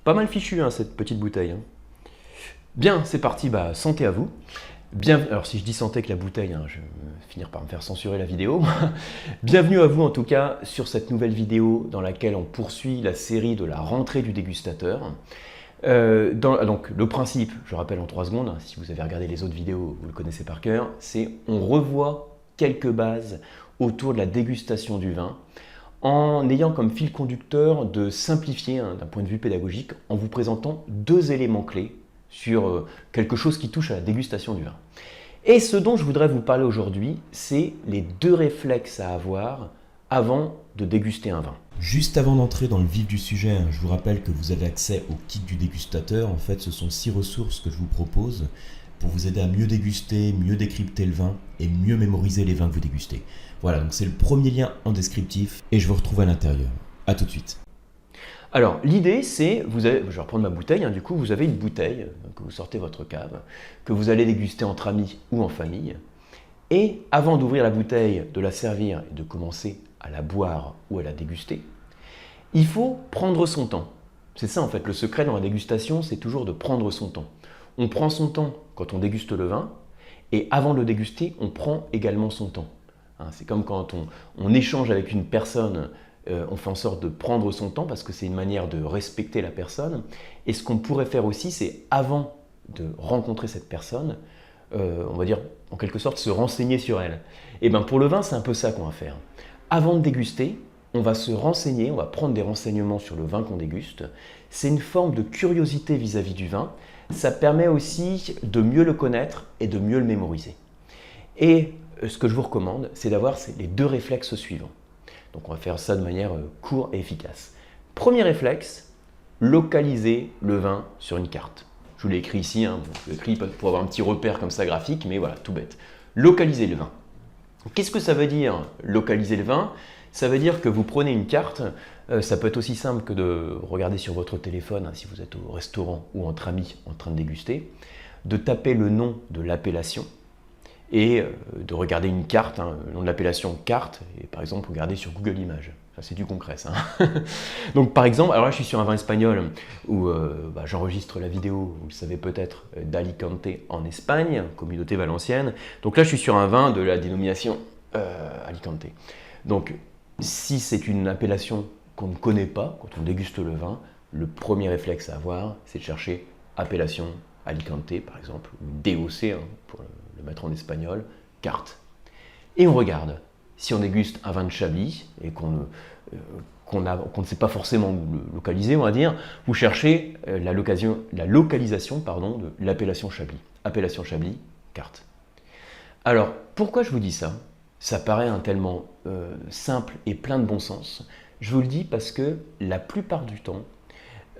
Pas mal fichu hein, cette petite bouteille. Hein. Bien, c'est parti, santé à vous. Alors si je dis santé avec la bouteille, hein, je vais finir par me faire censurer la vidéo. Bienvenue à vous en tout cas sur cette nouvelle vidéo dans laquelle on poursuit la série de la rentrée du dégustateur. Donc le principe, je rappelle en 3 secondes, hein, si vous avez regardé les autres vidéos, vous le connaissez par cœur, c'est on revoit quelques bases autour de la dégustation du vin en ayant comme fil conducteur de simplifier hein, d'un point de vue pédagogique en vous présentant 2 éléments clés sur quelque chose qui touche à la dégustation du vin. Et ce dont je voudrais vous parler aujourd'hui, c'est les 2 réflexes à avoir avant de déguster un vin. Juste avant d'entrer dans le vif du sujet, je vous rappelle que vous avez accès au kit du dégustateur. En fait, ce sont 6 ressources que je vous propose pour vous aider à mieux déguster, mieux décrypter le vin et mieux mémoriser les vins que vous dégustez. Voilà, donc c'est le premier lien en descriptif et je vous retrouve à l'intérieur. A tout de suite. Alors, l'idée, c'est, je vais reprendre ma bouteille, hein, du coup, vous avez une bouteille, que vous sortez votre cave, que vous allez déguster entre amis ou en famille. Et avant d'ouvrir la bouteille, de la servir et de commencer à la boire ou à la déguster, il faut prendre son temps. C'est ça, en fait, le secret dans la dégustation, c'est toujours de prendre son temps. On prend son temps quand on déguste le vin, et avant de le déguster, on prend également son temps. Hein, c'est comme quand on échange avec une personne, on fait en sorte de prendre son temps parce que c'est une manière de respecter la personne. Et ce qu'on pourrait faire aussi, c'est avant de rencontrer cette personne, on va dire en quelque sorte se renseigner sur elle. Et bien pour le vin, c'est un peu ça qu'on va faire. Avant de déguster, on va se renseigner, on va prendre des renseignements sur le vin qu'on déguste. C'est une forme de curiosité vis-à-vis du vin. Ça permet aussi de mieux le connaître et de mieux le mémoriser. Et ce que je vous recommande, c'est d'avoir les 2 réflexes suivants. Donc on va faire ça de manière courte et efficace. Premier réflexe, localiser le vin sur une carte. Je vous l'ai écrit ici, hein, je l'ai écrit pour avoir un petit repère comme ça graphique, mais voilà, tout bête. Localiser le vin. Qu'est-ce que ça veut dire localiser le vin? Ça veut dire que vous prenez une carte, ça peut être aussi simple que de regarder sur votre téléphone, hein, si vous êtes au restaurant ou entre amis en train de déguster, de taper le nom de l'appellation, et de regarder une carte, hein, le nom de l'appellation carte, et par exemple regarder sur Google Images. Ça c'est du concret ça. Donc par exemple, alors là je suis sur un vin espagnol où j'enregistre la vidéo, vous le savez peut-être, d'Alicante en Espagne, communauté valencienne. Donc là je suis sur un vin de la dénomination Alicante. Donc si c'est une appellation qu'on ne connaît pas, quand on déguste le vin, le premier réflexe à avoir, c'est de chercher appellation Alicante par exemple, ou DOC hein, pour le mettre en espagnol, carte. Et on regarde. Si on déguste un vin de Chablis et qu'on ne sait pas forcément où le localiser, on va dire, vous cherchez la localisation de l'appellation Chablis. Appellation Chablis, carte. Alors, pourquoi je vous dis ça? Ça paraît tellement simple et plein de bon sens. Je vous le dis parce que la plupart du temps,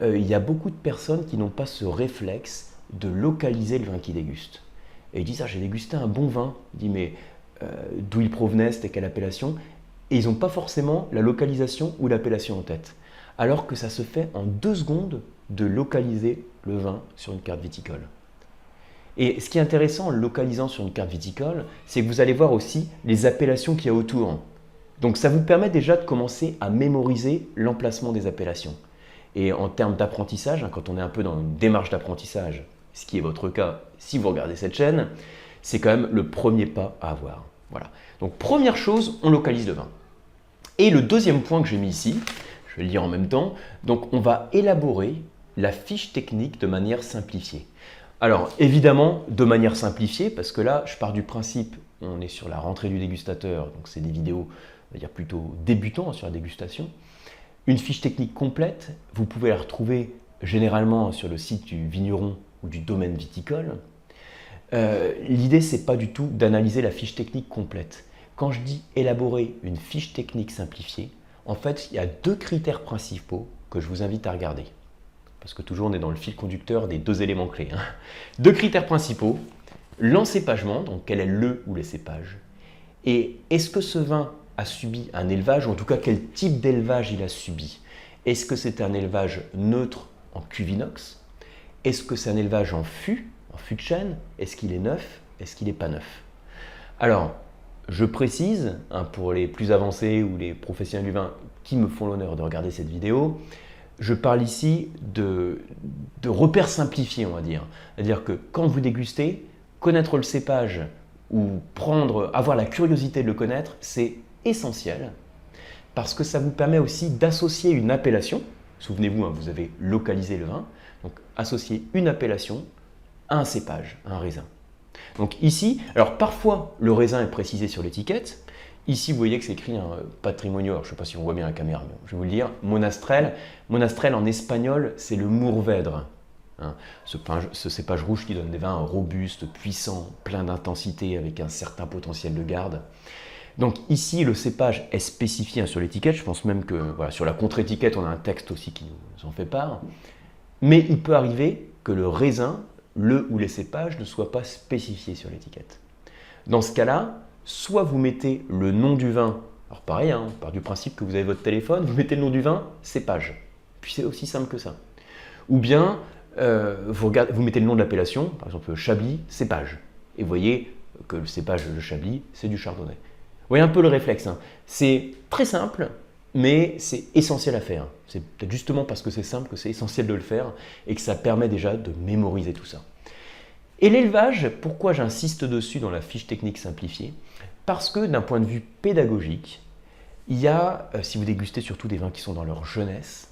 il y a beaucoup de personnes qui n'ont pas ce réflexe de localiser le vin qu'ils dégustent. Et ils disent, j'ai dégusté un bon vin. Il dit, mais d'où il provenait, c'était quelle appellation? Et ils n'ont pas forcément la localisation ou l'appellation en tête. Alors que ça se fait en 2 secondes de localiser le vin sur une carte viticole. Et ce qui est intéressant en le localisant sur une carte viticole, c'est que vous allez voir aussi les appellations qu'il y a autour. Donc ça vous permet déjà de commencer à mémoriser l'emplacement des appellations. Et en termes d'apprentissage, quand on est un peu dans une démarche d'apprentissage, ce qui est votre cas si vous regardez cette chaîne, c'est quand même le premier pas à avoir. Voilà. Donc première chose, on localise le vin. Et le deuxième point que j'ai mis ici, je vais le lire en même temps, donc on va élaborer la fiche technique de manière simplifiée. Alors évidemment de manière simplifiée, parce que là je pars du principe, on est sur la rentrée du dégustateur, donc c'est des vidéos, on va dire plutôt débutants sur la dégustation. Une fiche technique complète, vous pouvez la retrouver généralement sur le site du vigneron ou du domaine viticole. L'idée, c'est pas du tout d'analyser la fiche technique complète. Quand je dis élaborer une fiche technique simplifiée, en fait, il y a 2 critères principaux que je vous invite à regarder. Parce que toujours, on est dans le fil conducteur des 2 éléments clés. 2 critères principaux, l'encépagement, donc quel est le ou les cépages, et est-ce que ce vin a subi un élevage, ou en tout cas quel type d'élevage il a subi. Est-ce que c'est un élevage neutre en cuve inox? Est-ce que c'est un élevage en fût de chêne? Est-ce qu'il est neuf? Est-ce qu'il n'est pas neuf? Alors, je précise, pour les plus avancés ou les professionnels du vin qui me font l'honneur de regarder cette vidéo, je parle ici de repères simplifiés, on va dire. C'est-à-dire que quand vous dégustez, connaître le cépage ou avoir la curiosité de le connaître, c'est essentiel parce que ça vous permet aussi d'associer une appellation. Souvenez-vous, vous avez localisé le vin. Donc, associer une appellation à un cépage, à un raisin. Donc ici, alors parfois le raisin est précisé sur l'étiquette. Ici, vous voyez que c'est écrit un patrimonio. Alors, je ne sais pas si on voit bien la caméra, mais je vais vous le dire. Monastrell. Monastrell en espagnol, c'est le Mourvèdre. Ce cépage rouge qui donne des vins robustes, puissants, pleins d'intensité, avec un certain potentiel de garde. Donc ici, le cépage est spécifié sur l'étiquette. Je pense même que sur la contre-étiquette, on a un texte aussi qui nous en fait part. Mais il peut arriver que le raisin, le ou les cépages ne soient pas spécifiés sur l'étiquette. Dans ce cas-là, soit vous mettez le nom du vin, alors pareil, on part du principe que vous avez votre téléphone, vous mettez le nom du vin, cépage. Puis c'est aussi simple que ça. Ou bien vous mettez le nom de l'appellation, par exemple Chablis, cépage. Et vous voyez que le cépage de Chablis, c'est du chardonnay. Vous voyez un peu le réflexe. C'est très simple, mais c'est essentiel à faire. C'est peut-être justement parce que c'est simple que c'est essentiel de le faire et que ça permet déjà de mémoriser tout ça. Et l'élevage, pourquoi j'insiste dessus dans la fiche technique simplifiée? Parce que d'un point de vue pédagogique, il y a, si vous dégustez surtout des vins qui sont dans leur jeunesse,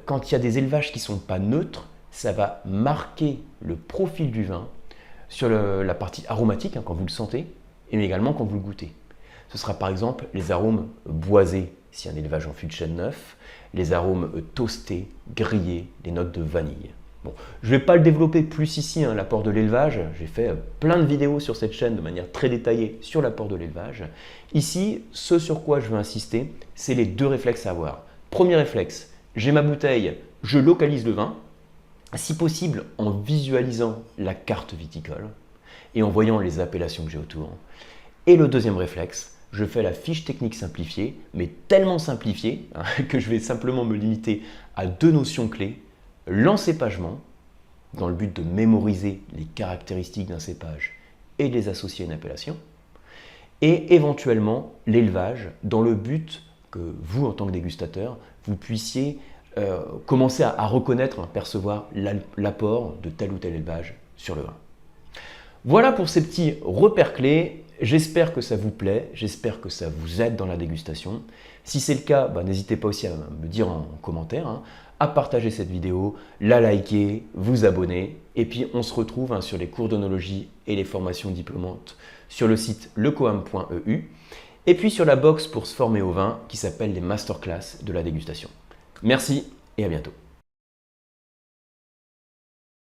quand il y a des élevages qui ne sont pas neutres, ça va marquer le profil du vin sur la partie aromatique, quand vous le sentez, et également quand vous le goûtez. Ce sera par exemple les arômes boisés, si un élevage en fût de chêne neuf, les arômes toastés, grillés, les notes de vanille. Bon, je ne vais pas le développer plus ici, l'apport de l'élevage. J'ai fait plein de vidéos sur cette chaîne de manière très détaillée sur l'apport de l'élevage. Ici, ce sur quoi je veux insister, c'est les deux réflexes à avoir. Premier réflexe, j'ai ma bouteille, je localise le vin, si possible en visualisant la carte viticole et en voyant les appellations que j'ai autour. Et le deuxième réflexe, je fais la fiche technique simplifiée, mais tellement simplifiée que je vais simplement me limiter à deux notions clés. L'encépagement, dans le but de mémoriser les caractéristiques d'un cépage et de les associer à une appellation, et éventuellement l'élevage, dans le but que vous, en tant que dégustateur, vous puissiez commencer à reconnaître, à percevoir l'apport de tel ou tel élevage sur le vin. Voilà pour ces petits repères clés. J'espère que ça vous plaît, j'espère que ça vous aide dans la dégustation. Si c'est le cas, n'hésitez pas aussi à me dire en commentaire, à partager cette vidéo, la liker, vous abonner. Et puis on se retrouve sur les cours d'onologie et les formations diplômantes sur le site lecoam.eu et puis sur la box pour se former au vin qui s'appelle les masterclass de la dégustation. Merci et à bientôt.